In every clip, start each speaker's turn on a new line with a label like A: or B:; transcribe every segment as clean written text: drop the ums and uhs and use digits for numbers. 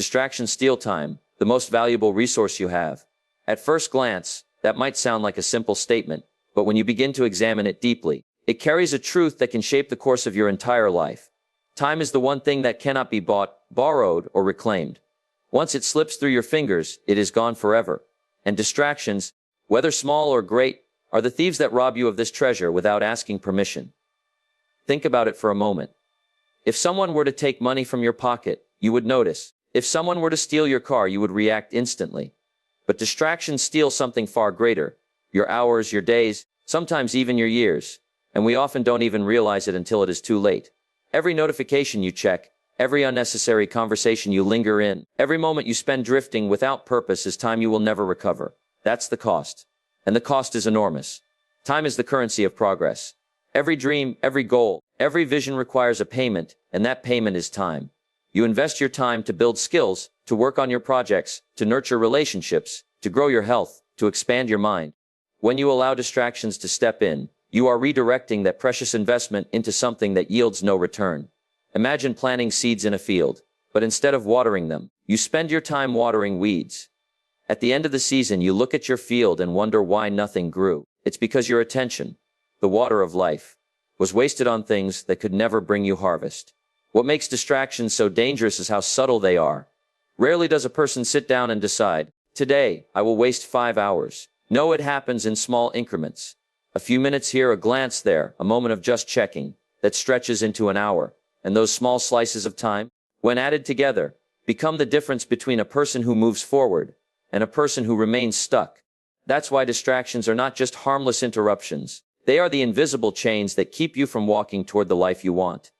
A: Distractions steal time, the most valuable resource you have. At first glance, that might sound like a simple statement, but when you begin to examine it deeply, it carries a truth that can shape the course of your entire life. Time is the one thing that cannot be bought, borrowed, or reclaimed. Once it slips through your fingers, it is gone forever. And distractions, whether small or great, are the thieves that rob you of this treasure without asking permission. Think about it for a moment. If someone were to take money from your pocket, you would notice. If someone were to steal your car, you would react instantly. But distractions steal something far greater: your hours, your days, sometimes even your years. And we often don't even realize it until it is too late. Every notification you check, every unnecessary conversation you linger in, every moment you spend drifting without purpose is time you will never recover. That's the cost. And the cost is enormous. Time is the currency of progress. Every dream, every goal, every vision requires a payment, and that payment is time. You invest your time to build skills, to work on your projects, to nurture relationships, to grow your health, to expand your mind. When you allow distractions to step in, you are redirecting that precious investment into something that yields no return. Imagine planting seeds in a field, but instead of watering them, you spend your time watering weeds. At the end of the season, you look at your field and wonder why nothing grew. It's because your attention, the water of life, was wasted on things that could never bring you harvest. What makes distractions so dangerous is how subtle they are. Rarely does a person sit down and decide, today, I will waste 5 hours. No, it happens in small increments. A few minutes here, a glance there, a moment of just checking, that stretches into an hour. And those small slices of time, when added together, become the difference between a person who moves forward and a person who remains stuck. That's why distractions are not just harmless interruptions. They are the invisible chains that keep you from walking toward the life you want.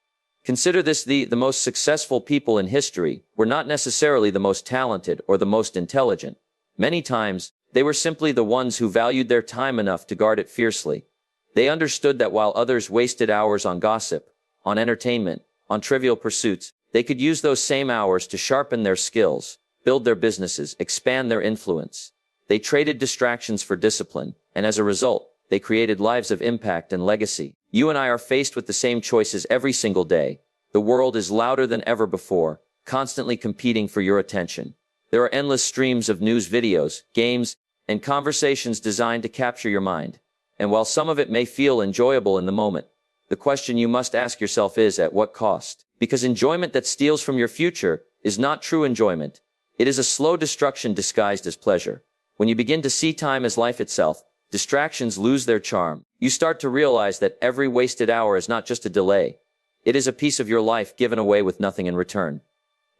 A: Consider this: the most successful people in history were not necessarily the most talented or the most intelligent. Many times, they were simply the ones who valued their time enough to guard it fiercely. They understood that while others wasted hours on gossip, on entertainment, on trivial pursuits, they could use those same hours to sharpen their skills, build their businesses, expand their influence. They traded distractions for discipline, and as a result, they created lives of impact and legacy. You and I are faced with the same choices every single day. The world is louder than ever before, constantly competing for your attention. There are endless streams of news, videos, games, and conversations designed to capture your mind. And while some of it may feel enjoyable in the moment, the question you must ask yourself is, at what cost? Because enjoyment that steals from your future is not true enjoyment. It is a slow destruction disguised as pleasure. When you begin to see time as life itself, distractions lose their charm. You start to realize that every wasted hour is not just a delay. It is a piece of your life given away with nothing in return.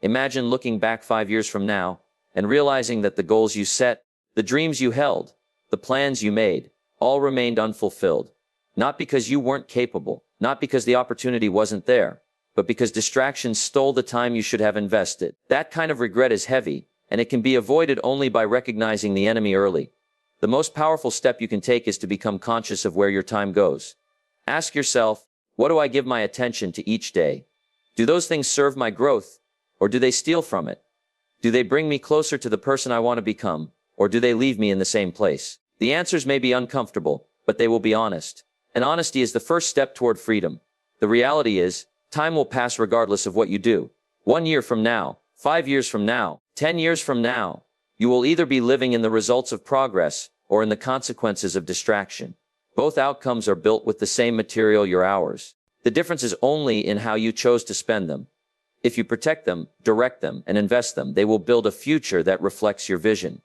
A: Imagine looking back 5 years from now and realizing that the goals you set, the dreams you held, the plans you made, all remained unfulfilled. Not because you weren't capable, not because the opportunity wasn't there, but because distractions stole the time you should have invested. That kind of regret is heavy, and it can be avoided only by recognizing the enemy early. The most powerful step you can take is to become conscious of where your time goes. Ask yourself, what do I give my attention to each day? Do those things serve my growth, or do they steal from it? Do they bring me closer to the person I want to become, or do they leave me in the same place? The answers may be uncomfortable, but they will be honest. And honesty is the first step toward freedom. The reality is, time will pass regardless of what you do. 1 year from now, 5 years from now, 10 years from now, you will either be living in the results of progress or in the consequences of distraction. Both outcomes are built with the same material, your hours. The difference is only in how you chose to spend them. If you protect them, direct them, and invest them, they will build a future that reflects your vision.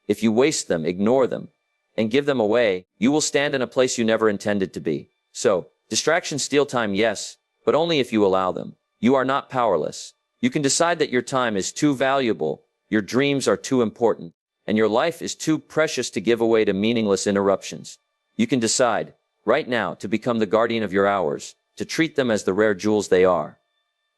A: If you waste them, ignore them, and give them away, you will stand in a place you never intended to be. So, distractions steal time, yes, but only if you allow them. You are not powerless. You can decide that your time is too valuable, your dreams are too important, and your life is too precious to give away to meaningless interruptions. You can decide, right now, to become the guardian of your hours, to treat them as the rare jewels they are.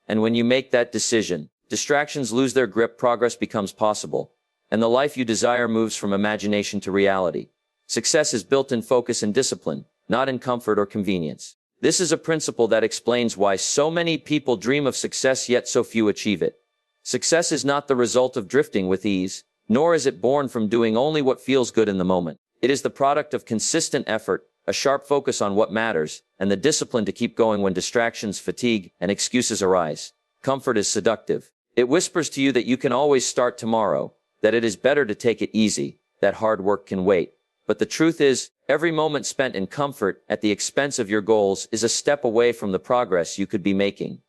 A: And when you make that decision, distractions lose their grip, progress becomes possible, and the life you desire moves from imagination to reality. Success is built in focus and discipline, not in comfort or convenience. This is a principle that explains why so many people dream of success yet so few achieve it. Success is not the result of drifting with ease, nor is it born from doing only what feels good in the moment. It is the product of consistent effort, a sharp focus on what matters, and the discipline to keep going when distractions, fatigue, and excuses arise. Comfort is seductive. It whispers to you that you can always start tomorrow, that it is better to take it easy, that hard work can wait. But the truth is, every moment spent in comfort at the expense of your goals is a step away from the progress you could be making.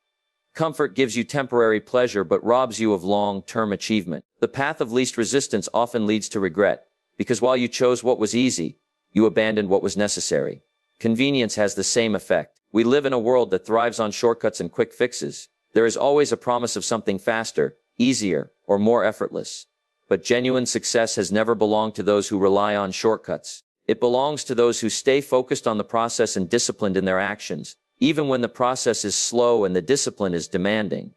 A: Comfort gives you temporary pleasure but robs you of long-term achievement. The path of least resistance often leads to regret, because while you chose what was easy, you abandoned what was necessary. Convenience has the same effect. We live in a world that thrives on shortcuts and quick fixes. There is always a promise of something faster, easier, or more effortless. But genuine success has never belonged to those who rely on shortcuts. It belongs to those who stay focused on the process and disciplined in their actions, even when the process is slow and the discipline is demanding.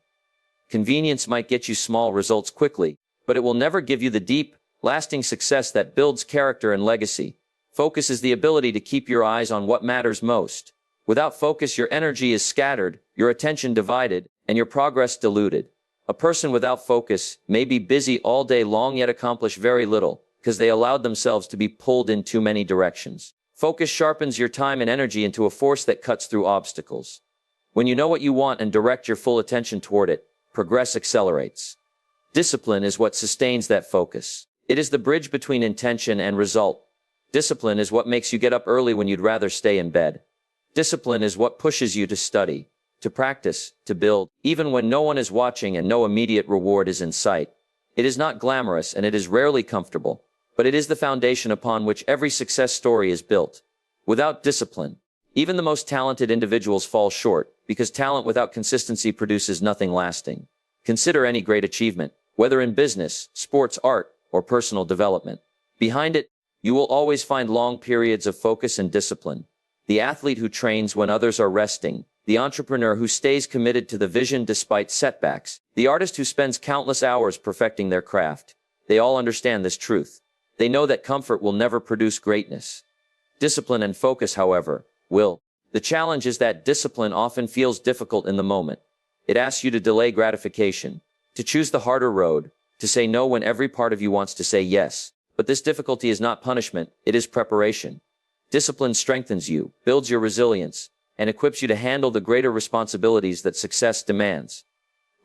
A: Convenience might get you small results quickly, but it will never give you the deep, lasting success that builds character and legacy. Focus is the ability to keep your eyes on what matters most. Without focus, your energy is scattered, your attention divided, and your progress diluted. A person without focus may be busy all day long yet accomplish very little, because they allowed themselves to be pulled in too many directions. Focus sharpens your time and energy into a force that cuts through obstacles. When you know what you want and direct your full attention toward it, progress accelerates. Discipline is what sustains that focus. It is the bridge between intention and result. Discipline is what makes you get up early when you'd rather stay in bed. Discipline is what pushes you to study, to practice, to build, even when no one is watching and no immediate reward is in sight. It is not glamorous and it is rarely comfortable, but it is the foundation upon which every success story is built. Without discipline, even the most talented individuals fall short, because talent without consistency produces nothing lasting. Consider any great achievement, whether in business, sports, art, or personal development. Behind it, you will always find long periods of focus and discipline. The athlete who trains when others are resting, the entrepreneur who stays committed to the vision despite setbacks, the artist who spends countless hours perfecting their craft. They all understand this truth. They know that comfort will never produce greatness. Discipline and focus, however, will. The challenge is that discipline often feels difficult in the moment. It asks you to delay gratification, to choose the harder road, to say no when every part of you wants to say yes. But this difficulty is not punishment, it is preparation. Discipline strengthens you, builds your resilience, and equips you to handle the greater responsibilities that success demands.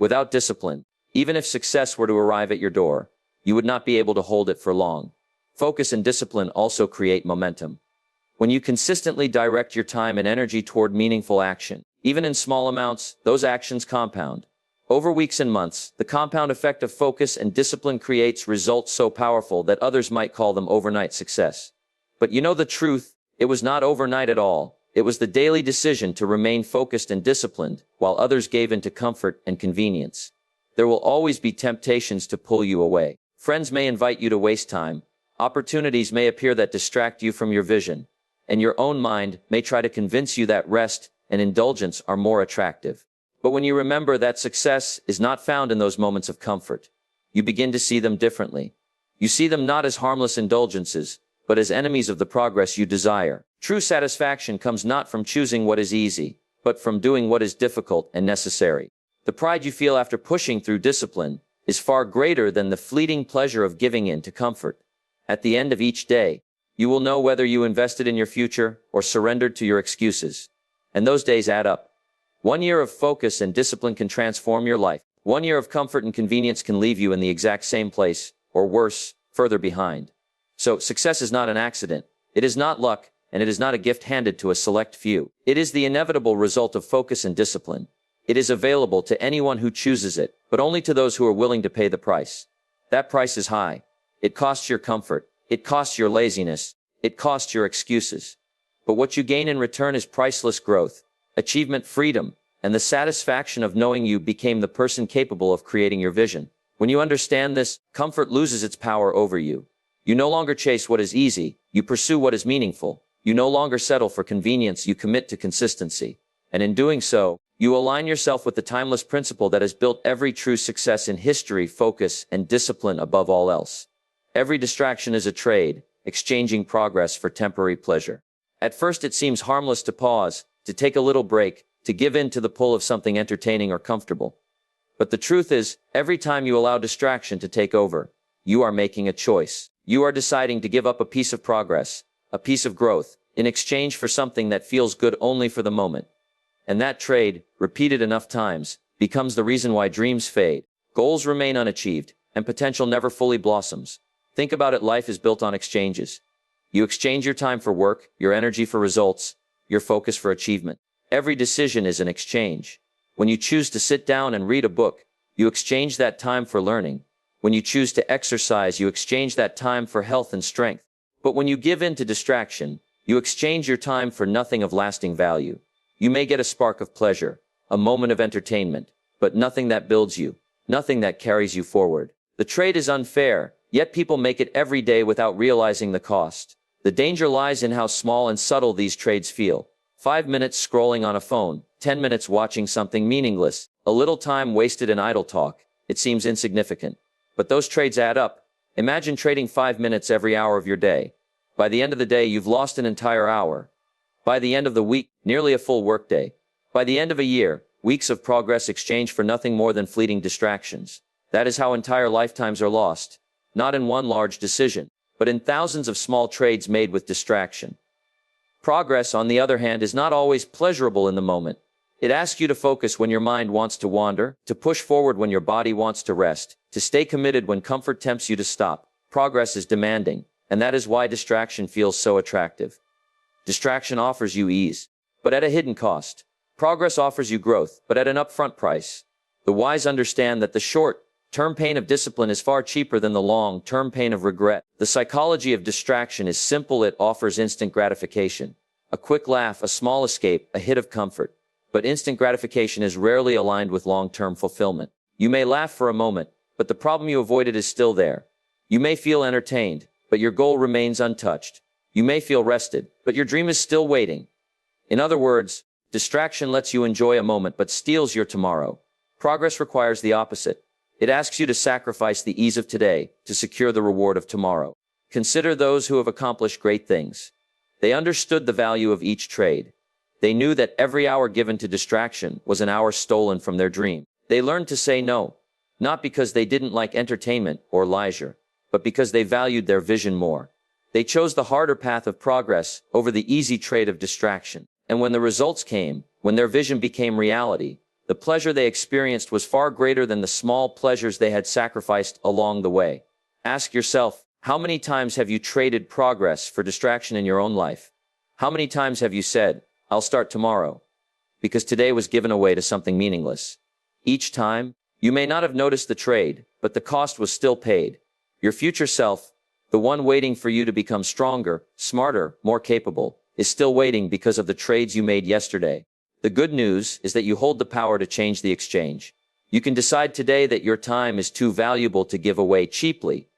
A: Without discipline, even if success were to arrive at your door, you would not be able to hold it for long. Focus and discipline also create momentum. When you consistently direct your time and energy toward meaningful action, even in small amounts, those actions compound. Over weeks and months, the compound effect of focus and discipline creates results so powerful that others might call them overnight success. But you know the truth, it was not overnight at all. It was the daily decision to remain focused and disciplined, while others gave into comfort and convenience. There will always be temptations to pull you away. Friends may invite you to waste time. Opportunities may appear that distract you from your vision. And your own mind may try to convince you that rest and indulgence are more attractive. But when you remember that success is not found in those moments of comfort, you begin to see them differently. You see them not as harmless indulgences, but as enemies of the progress you desire. True satisfaction comes not from choosing what is easy, but from doing what is difficult and necessary. The pride you feel after pushing through discipline is far greater than the fleeting pleasure of giving in to comfort. At the end of each day, you will know whether you invested in your future or surrendered to your excuses. And those days add up. 1 year of focus and discipline can transform your life. 1 year of comfort and convenience can leave you in the exact same place, or worse, further behind. So, success is not an accident. It is not luck, and it is not a gift handed to a select few. It is the inevitable result of focus and discipline. It is available to anyone who chooses it, but only to those who are willing to pay the price. That price is high. It costs your comfort. It costs your laziness. It costs your excuses. But what you gain in return is priceless growth, achievement, freedom, and the satisfaction of knowing you became the person capable of creating your vision. When you understand this, comfort loses its power over you. You no longer chase what is easy, you pursue what is meaningful. You no longer settle for convenience, you commit to consistency. And in doing so, you align yourself with the timeless principle that has built every true success in history: focus and discipline above all else. Every distraction is a trade, exchanging progress for temporary pleasure. At first it seems harmless to pause, to take a little break, to give in to the pull of something entertaining or comfortable. But the truth is, every time you allow distraction to take over, you are making a choice. You are deciding to give up a piece of progress, a piece of growth, in exchange for something that feels good only for the moment. And that trade, repeated enough times, becomes the reason why dreams fade, Goals remain unachieved, and potential never fully blossoms. Think about it, life is built on exchanges. You exchange your time for work, your energy for results, your focus for achievement. Every decision is an exchange. When you choose to sit down and read a book, you exchange that time for learning. When you choose to exercise, you exchange that time for health and strength. But when you give in to distraction, you exchange your time for nothing of lasting value. You may get a spark of pleasure, a moment of entertainment, but nothing that builds you, nothing that carries you forward. The trade is unfair, yet people make it every day without realizing the cost. The danger lies in how small and subtle these trades feel. 5 minutes scrolling on a phone, 10 minutes watching something meaningless, a little time wasted in idle talk. It seems insignificant. But those trades add up. Imagine trading 5 minutes every hour of your day. By the end of the day, you've lost an entire hour. By the end of the week, nearly a full workday. By the end of a year, weeks of progress exchanged for nothing more than fleeting distractions. That is how entire lifetimes are lost. Not in one large decision, but in thousands of small trades made with distraction. Progress, on the other hand, is not always pleasurable in the moment. It asks you to focus when your mind wants to wander, to push forward when your body wants to rest, to stay committed when comfort tempts you to stop. Progress is demanding, and that is why distraction feels so attractive. Distraction offers you ease, but at a hidden cost. Progress offers you growth, but at an upfront price. The wise understand that the short-term pain of discipline is far cheaper than the long-term pain of regret. The psychology of distraction is simple. It offers instant gratification. A quick laugh, a small escape, a hit of comfort. But instant gratification is rarely aligned with long-term fulfillment. You may laugh for a moment, but the problem you avoided is still there. You may feel entertained, but your goal remains untouched. You may feel rested, but your dream is still waiting. In other words, distraction lets you enjoy a moment but steals your tomorrow. Progress requires the opposite. It asks you to sacrifice the ease of today to secure the reward of tomorrow. Consider those who have accomplished great things. They understood the value of each trade. They knew that every hour given to distraction was an hour stolen from their dream. They learned to say no, not because they didn't like entertainment or leisure, but because they valued their vision more. They chose the harder path of progress over the easy trade of distraction. And when the results came, when their vision became reality, the pleasure they experienced was far greater than the small pleasures they had sacrificed along the way. Ask yourself, how many times have you traded progress for distraction in your own life? How many times have you said, I'll start tomorrow, because today was given away to something meaningless? Each time, you may not have noticed the trade, but the cost was still paid. Your future self, the one waiting for you to become stronger, smarter, more capable, is still waiting because of the trades you made yesterday. The good news is that you hold the power to change the exchange. You can decide today that your time is too valuable to give away cheaply.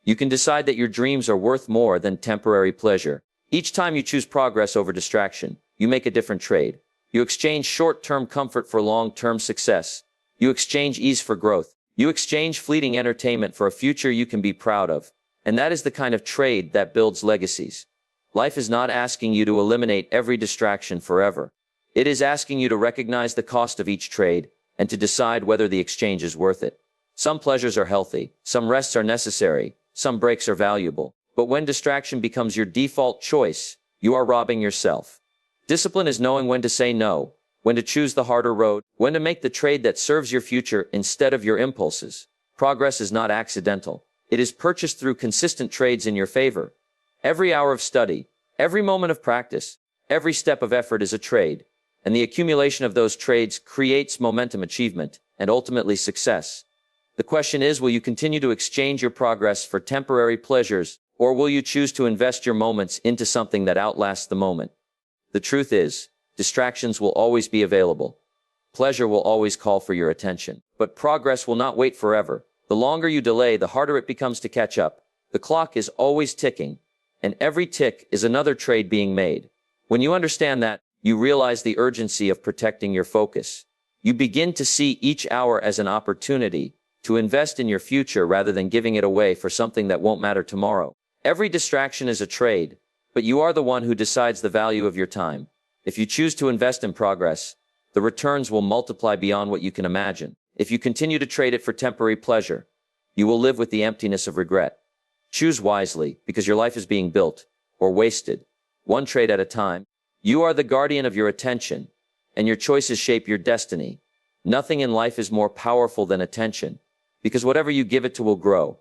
A: You can decide that your dreams are worth more than temporary pleasure. Each time you choose progress over distraction, you make a different trade. You exchange short-term comfort for long-term success. You exchange ease for growth. You exchange fleeting entertainment for a future you can be proud of. And that is the kind of trade that builds legacies. Life is not asking you to eliminate every distraction forever. It is asking you to recognize the cost of each trade and to decide whether the exchange is worth it. Some pleasures are healthy, some rests are necessary, some breaks are valuable. But when distraction becomes your default choice, you are robbing yourself. Discipline is knowing when to say no, when to choose the harder road, when to make the trade that serves your future instead of your impulses. Progress is not accidental. It is purchased through consistent trades in your favor. Every hour of study, every moment of practice, every step of effort is a trade, and the accumulation of those trades creates momentum, achievement, and ultimately success. The question is, will you continue to exchange your progress for temporary pleasures, or will you choose to invest your moments into something that outlasts the moment? The truth is, distractions will always be available. Pleasure will always call for your attention, but progress will not wait forever. The longer you delay, the harder it becomes to catch up. The clock is always ticking, and every tick is another trade being made. When you understand that, you realize the urgency of protecting your focus. You begin to see each hour as an opportunity to invest in your future rather than giving it away for something that won't matter tomorrow. Every distraction is a trade, but you are the one who decides the value of your time. If you choose to invest in progress, the returns will multiply beyond what you can imagine. If you continue to trade it for temporary pleasure, you will live with the emptiness of regret. Choose wisely, because your life is being built, or wasted, one trade at a time. You are the guardian of your attention, and your choices shape your destiny. Nothing in life is more powerful than attention. Because whatever you give it to will grow.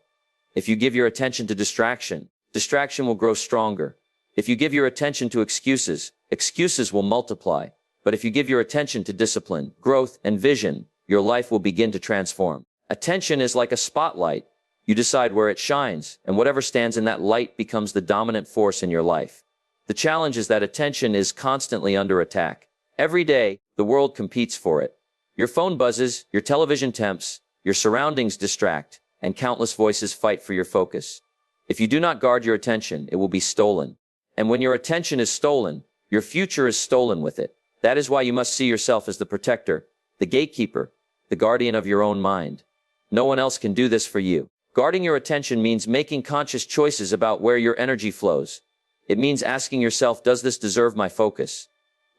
A: If you give your attention to distraction, distraction will grow stronger. If you give your attention to excuses, excuses will multiply. But if you give your attention to discipline, growth, and vision, your life will begin to transform. Attention is like a spotlight. You decide where it shines, and whatever stands in that light becomes the dominant force in your life. The challenge is that attention is constantly under attack. Every day, the world competes for it. Your phone buzzes, your television tempts, your surroundings distract, and countless voices fight for your focus. If you do not guard your attention, it will be stolen. And when your attention is stolen, your future is stolen with it. That is why you must see yourself as the protector, the gatekeeper, the guardian of your own mind. No one else can do this for you. Guarding your attention means making conscious choices about where your energy flows. It means asking yourself, does this deserve my focus?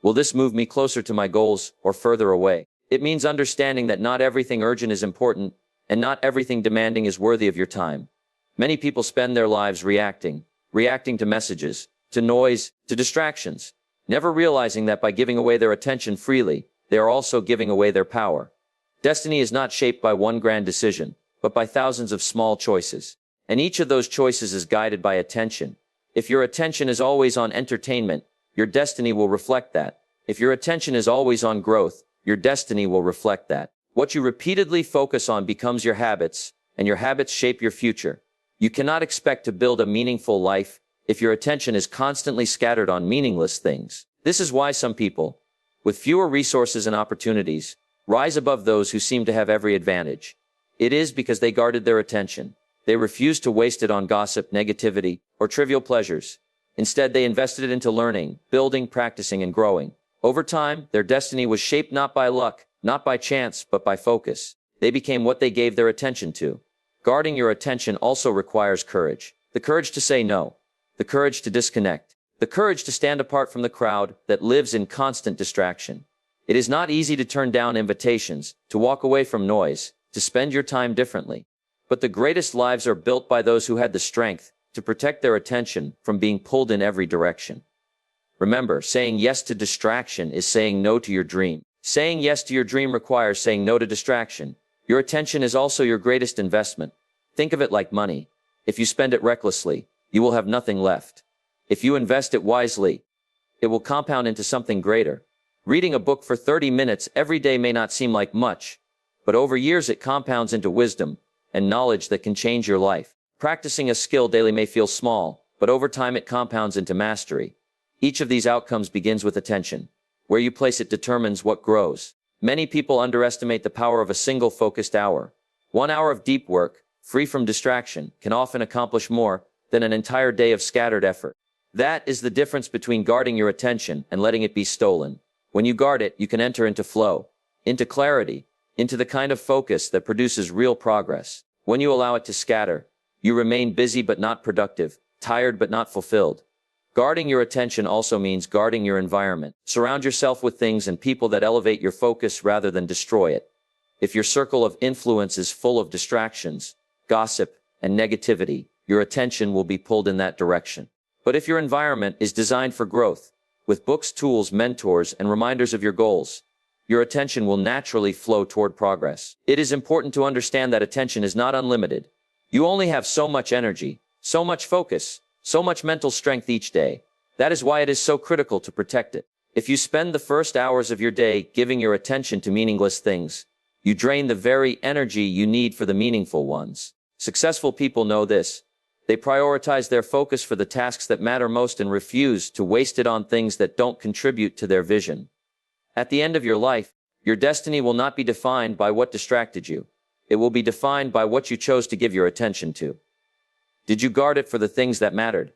A: Will this move me closer to my goals or further away? It means understanding that not everything urgent is important, and not everything demanding is worthy of your time. Many people spend their lives reacting to messages, to noise, to distractions, never realizing that by giving away their attention freely, they are also giving away their power. Destiny is not shaped by one grand decision, but by thousands of small choices. And each of those choices is guided by attention. If your attention is always on entertainment, your destiny will reflect that. If your attention is always on growth, your destiny will reflect that. What you repeatedly focus on becomes your habits, and your habits shape your future. You cannot expect to build a meaningful life if your attention is constantly scattered on meaningless things. This is why some people, with fewer resources and opportunities, rise above those who seem to have every advantage. It is because they guarded their attention. They refused to waste it on gossip, negativity, or trivial pleasures. Instead, they invested it into learning, building, practicing, and growing. Over time, their destiny was shaped not by luck, not by chance, but by focus. They became what they gave their attention to. Guarding your attention also requires courage. The courage to say no. The courage to disconnect. The courage to stand apart from the crowd that lives in constant distraction. It is not easy to turn down invitations, to walk away from noise, to spend your time differently. But the greatest lives are built by those who had the strength to protect their attention from being pulled in every direction. Remember, saying yes to distraction is saying no to your dream. Saying yes to your dream requires saying no to distraction. Your attention is also your greatest investment. Think of it like money. If you spend it recklessly, you will have nothing left. If you invest it wisely, it will compound into something greater. Reading a book for 30 minutes every day may not seem like much, but over years it compounds into wisdom and knowledge that can change your life. Practicing a skill daily may feel small, but over time it compounds into mastery. Each of these outcomes begins with attention. Where you place it determines what grows. Many people underestimate the power of a single focused hour. 1 hour of deep work, free from distraction, can often accomplish more than an entire day of scattered effort. That is the difference between guarding your attention and letting it be stolen. When you guard it, you can enter into flow, into clarity, into the kind of focus that produces real progress. When you allow it to scatter, you remain busy but not productive, tired but not fulfilled. Guarding your attention also means guarding your environment. Surround yourself with things and people that elevate your focus rather than destroy it. If your circle of influence is full of distractions, gossip, and negativity, your attention will be pulled in that direction. But if your environment is designed for growth, with books, tools, mentors, and reminders of your goals, your attention will naturally flow toward progress. It is important to understand that attention is not unlimited. You only have so much energy, so much focus, so much mental strength each day. That is why it is so critical to protect it. If you spend the first hours of your day giving your attention to meaningless things, you drain the very energy you need for the meaningful ones. Successful people know this. They prioritize their focus for the tasks that matter most and refuse to waste it on things that don't contribute to their vision. At the end of your life, your destiny will not be defined by what distracted you. It will be defined by what you chose to give your attention to. Did you guard it for the things that mattered?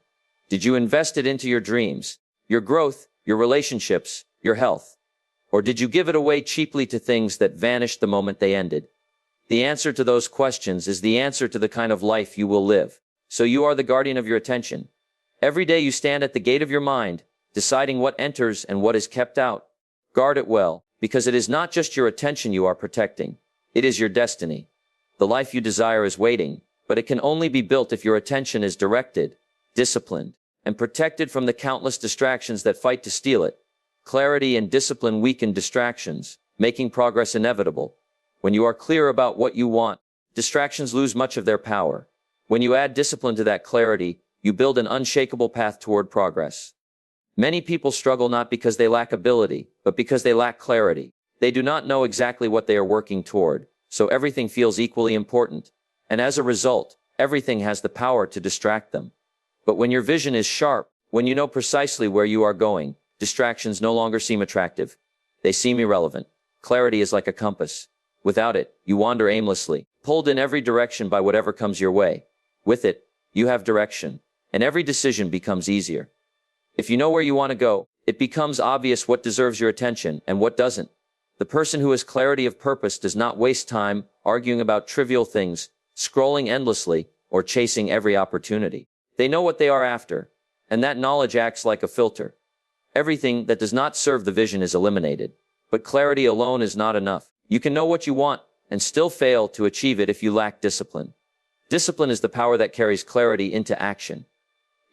A: Did you invest it into your dreams, your growth, your relationships, your health? Or did you give it away cheaply to things that vanished the moment they ended? The answer to those questions is the answer to the kind of life you will live. So you are the guardian of your attention. Every day you stand at the gate of your mind, deciding what enters and what is kept out. Guard it well, because it is not just your attention you are protecting. It is your destiny. The life you desire is waiting, but it can only be built if your attention is directed, disciplined, and protected from the countless distractions that fight to steal it. Clarity and discipline weaken distractions, making progress inevitable. When you are clear about what you want, distractions lose much of their power. When you add discipline to that clarity, you build an unshakable path toward progress. Many people struggle not because they lack ability, but because they lack clarity. They do not know exactly what they are working toward, so everything feels equally important. And as a result, everything has the power to distract them. But when your vision is sharp, when you know precisely where you are going, distractions no longer seem attractive. They seem irrelevant. Clarity is like a compass. Without it, you wander aimlessly, pulled in every direction by whatever comes your way. With it, you have direction, and every decision becomes easier. If you know where you want to go, it becomes obvious what deserves your attention and what doesn't. The person who has clarity of purpose does not waste time arguing about trivial things, scrolling endlessly, or chasing every opportunity. They know what they are after, and that knowledge acts like a filter. Everything that does not serve the vision is eliminated. But clarity alone is not enough. You can know what you want and still fail to achieve it if you lack discipline. Discipline is the power that carries clarity into action.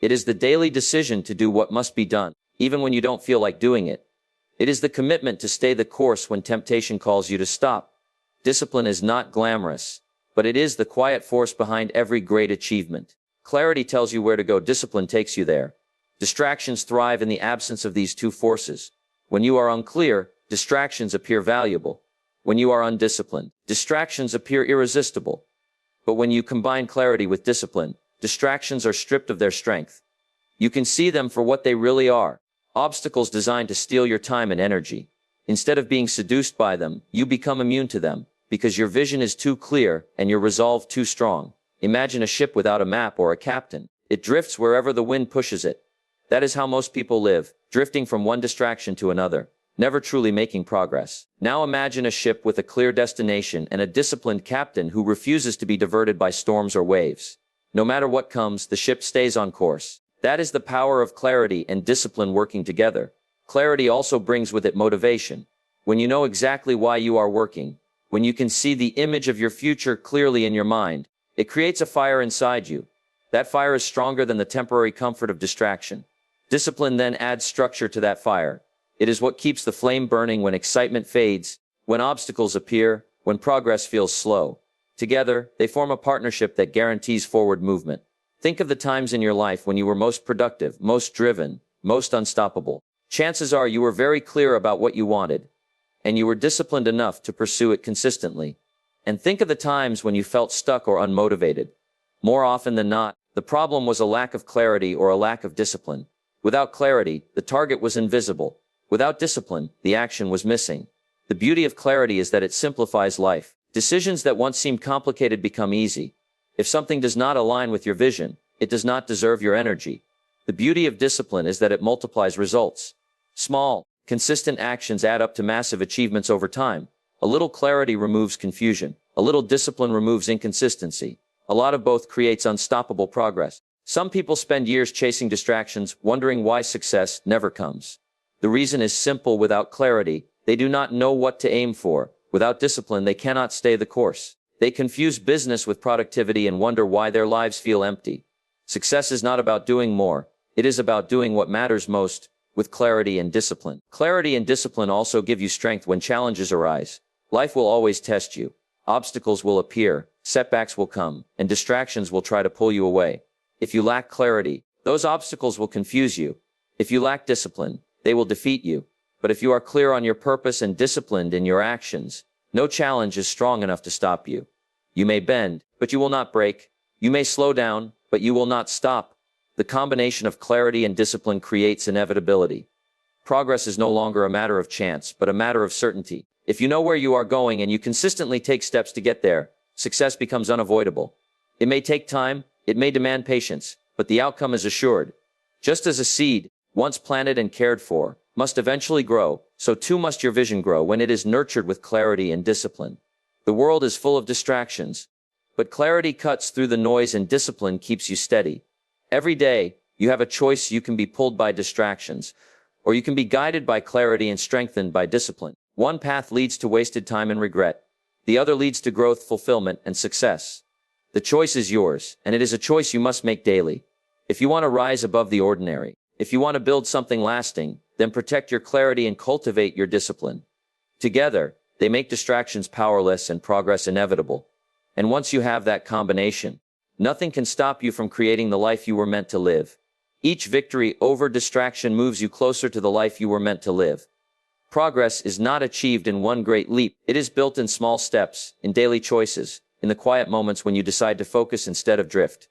A: It is the daily decision to do what must be done, even when you don't feel like doing it. It is the commitment to stay the course when temptation calls you to stop. Discipline is not glamorous, but it is the quiet force behind every great achievement. Clarity tells you where to go, discipline takes you there. Distractions thrive in the absence of these two forces. When you are unclear, distractions appear valuable. When you are undisciplined, distractions appear irresistible. But when you combine clarity with discipline, distractions are stripped of their strength. You can see them for what they really are. Obstacles designed to steal your time and energy. Instead of being seduced by them, you become immune to them, because your vision is too clear and your resolve too strong. Imagine a ship without a map or a captain. It drifts wherever the wind pushes it. That is how most people live, drifting from one distraction to another, never truly making progress. Now imagine a ship with a clear destination and a disciplined captain who refuses to be diverted by storms or waves. No matter what comes, the ship stays on course. That is the power of clarity and discipline working together. Clarity also brings with it motivation. When you know exactly why you are working, when you can see the image of your future clearly in your mind, it creates a fire inside you. That fire is stronger than the temporary comfort of distraction. Discipline then adds structure to that fire. It is what keeps the flame burning when excitement fades, when obstacles appear, when progress feels slow. Together, they form a partnership that guarantees forward movement. Think of the times in your life when you were most productive, most driven, most unstoppable. Chances are you were very clear about what you wanted, and you were disciplined enough to pursue it consistently. And think of the times when you felt stuck or unmotivated. More often than not, the problem was a lack of clarity or a lack of discipline. Without clarity, the target was invisible. Without discipline, the action was missing. The beauty of clarity is that it simplifies life. Decisions that once seemed complicated become easy. If something does not align with your vision, it does not deserve your energy. The beauty of discipline is that it multiplies results. Small, consistent actions add up to massive achievements over time. A little clarity removes confusion. A little discipline removes inconsistency. A lot of both creates unstoppable progress. Some people spend years chasing distractions, wondering why success never comes. The reason is simple: without clarity, they do not know what to aim for. Without discipline, they cannot stay the course. They confuse business with productivity and wonder why their lives feel empty. Success is not about doing more. It is about doing what matters most, with clarity and discipline. Clarity and discipline also give you strength when challenges arise. Life will always test you. Obstacles will appear, setbacks will come, and distractions will try to pull you away. If you lack clarity, those obstacles will confuse you. If you lack discipline, they will defeat you. But if you are clear on your purpose and disciplined in your actions, no challenge is strong enough to stop you. You may bend, but you will not break. You may slow down, but you will not stop. The combination of clarity and discipline creates inevitability. Progress is no longer a matter of chance, but a matter of certainty. If you know where you are going and you consistently take steps to get there, success becomes unavoidable. It may take time, it may demand patience, but the outcome is assured. Just as a seed, once planted and cared for, must eventually grow, so too must your vision grow when it is nurtured with clarity and discipline. The world is full of distractions, but clarity cuts through the noise and discipline keeps you steady. Every day, you have a choice: you can be pulled by distractions, or you can be guided by clarity and strengthened by discipline. One path leads to wasted time and regret. The other leads to growth, fulfillment, and success. The choice is yours, and it is a choice you must make daily. If you want to rise above the ordinary, if you want to build something lasting, then protect your clarity and cultivate your discipline. Together, they make distractions powerless and progress inevitable. And once you have that combination, nothing can stop you from creating the life you were meant to live. Each victory over distraction moves you closer to the life you were meant to live. Progress is not achieved in one great leap. It is built in small steps, in daily choices, in the quiet moments when you decide to focus instead of drift.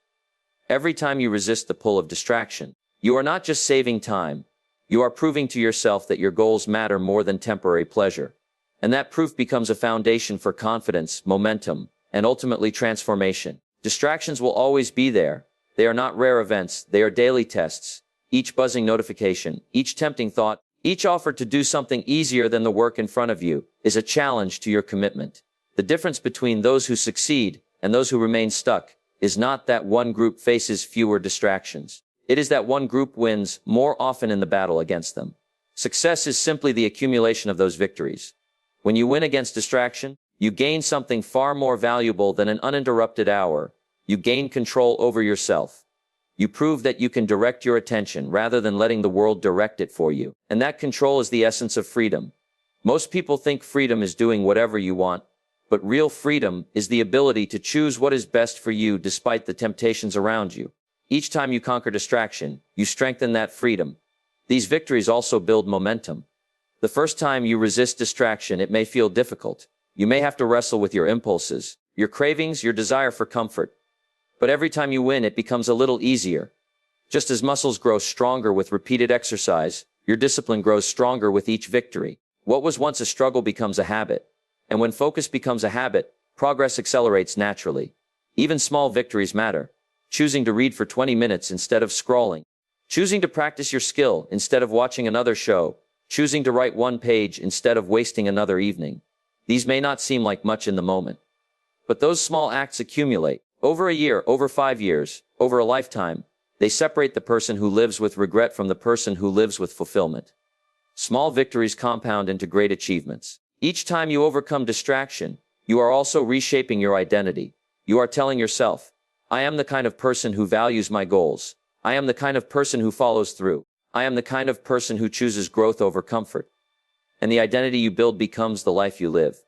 A: Every time you resist the pull of distraction, you are not just saving time, you are proving to yourself that your goals matter more than temporary pleasure. And that proof becomes a foundation for confidence, momentum, and ultimately transformation. Distractions will always be there. They are not rare events, they are daily tests. Each buzzing notification, each tempting thought, each offer to do something easier than the work in front of you is a challenge to your commitment. The difference between those who succeed and those who remain stuck is not that one group faces fewer distractions. It is that one group wins more often in the battle against them. Success is simply the accumulation of those victories. When you win against distraction, you gain something far more valuable than an uninterrupted hour. You gain control over yourself. You prove that you can direct your attention rather than letting the world direct it for you. And that control is the essence of freedom. Most people think freedom is doing whatever you want, but real freedom is the ability to choose what is best for you despite the temptations around you. Each time you conquer distraction, you strengthen that freedom. These victories also build momentum. The first time you resist distraction, it may feel difficult. You may have to wrestle with your impulses, your cravings, your desire for comfort. But every time you win, it becomes a little easier. Just as muscles grow stronger with repeated exercise, your discipline grows stronger with each victory. What was once a struggle becomes a habit. And when focus becomes a habit, progress accelerates naturally. Even small victories matter. Choosing to read for 20 minutes instead of scrolling. Choosing to practice your skill instead of watching another show. Choosing to write one page instead of wasting another evening. These may not seem like much in the moment. But those small acts accumulate. Over a year, over 5 years, over a lifetime, they separate the person who lives with regret from the person who lives with fulfillment. Small victories compound into great achievements. Each time you overcome distraction, you are also reshaping your identity. You are telling yourself, I am the kind of person who values my goals. I am the kind of person who follows through. I am the kind of person who chooses growth over comfort. And the identity you build becomes the life you live.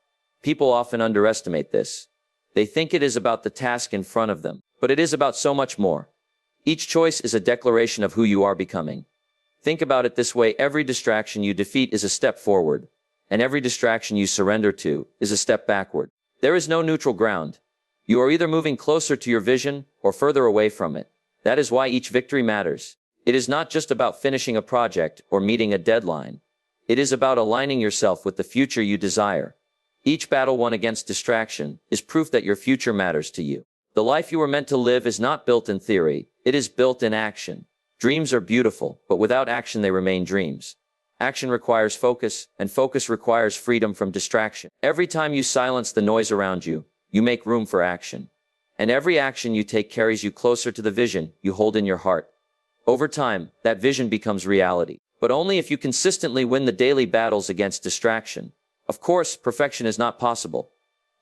A: People often underestimate this. They think it is about the task in front of them, but it is about so much more. Each choice is a declaration of who you are becoming. Think about it this way: every distraction you defeat is a step forward, and every distraction you surrender to is a step backward. There is no neutral ground. You are either moving closer to your vision or further away from it. That is why each victory matters. It is not just about finishing a project or meeting a deadline. It is about aligning yourself with the future you desire. Each battle won against distraction is proof that your future matters to you. The life you were meant to live is not built in theory, it is built in action. Dreams are beautiful, but without action they remain dreams. Action requires focus, and focus requires freedom from distraction. Every time you silence the noise around you, you make room for action. And every action you take carries you closer to the vision you hold in your heart. Over time, that vision becomes reality. But only if you consistently win the daily battles against distraction. Of course, perfection is not possible.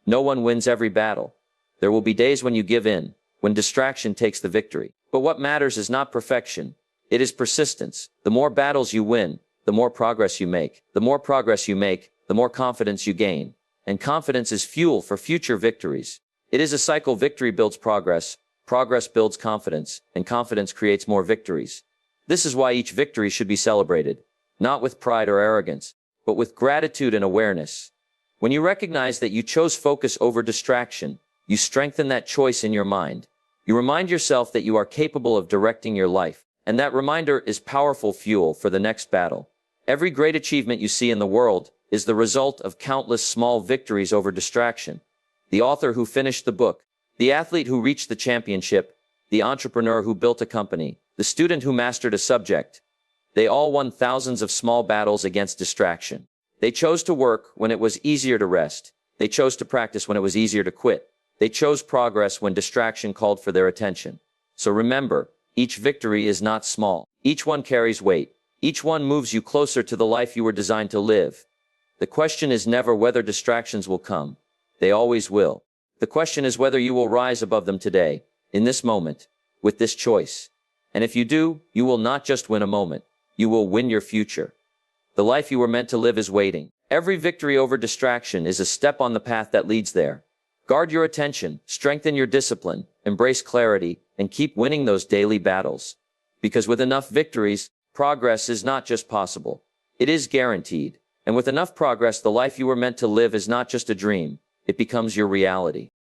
A: No one wins every battle. There will be days when you give in, when distraction takes the victory. But what matters is not perfection. It is persistence. The more battles you win, the more progress you make. The more progress you make, the more confidence you gain. And confidence is fuel for future victories. It is a cycle. Victory builds progress, progress builds confidence, and confidence creates more victories. This is why each victory should be celebrated, not with pride or arrogance, but with gratitude and awareness. When you recognize that you chose focus over distraction, you strengthen that choice in your mind. You remind yourself that you are capable of directing your life, and that reminder is powerful fuel for the next battle. Every great achievement you see in the world is the result of countless small victories over distraction. The author who finished the book, the athlete who reached the championship, the entrepreneur who built a company, the student who mastered a subject. They all won thousands of small battles against distraction. They chose to work when it was easier to rest. They chose to practice when it was easier to quit. They chose progress when distraction called for their attention. So remember, each victory is not small. Each one carries weight. Each one moves you closer to the life you were designed to live. The question is never whether distractions will come. They always will. The question is whether you will rise above them today, in this moment, with this choice. And if you do, you will not just win a moment. You will win your future. The life you were meant to live is waiting. Every victory over distraction is a step on the path that leads there. Guard your attention, strengthen your discipline, embrace clarity, and keep winning those daily battles. Because with enough victories, progress is not just possible. It is guaranteed. And with enough progress, the life you were meant to live is not just a dream. It becomes your reality.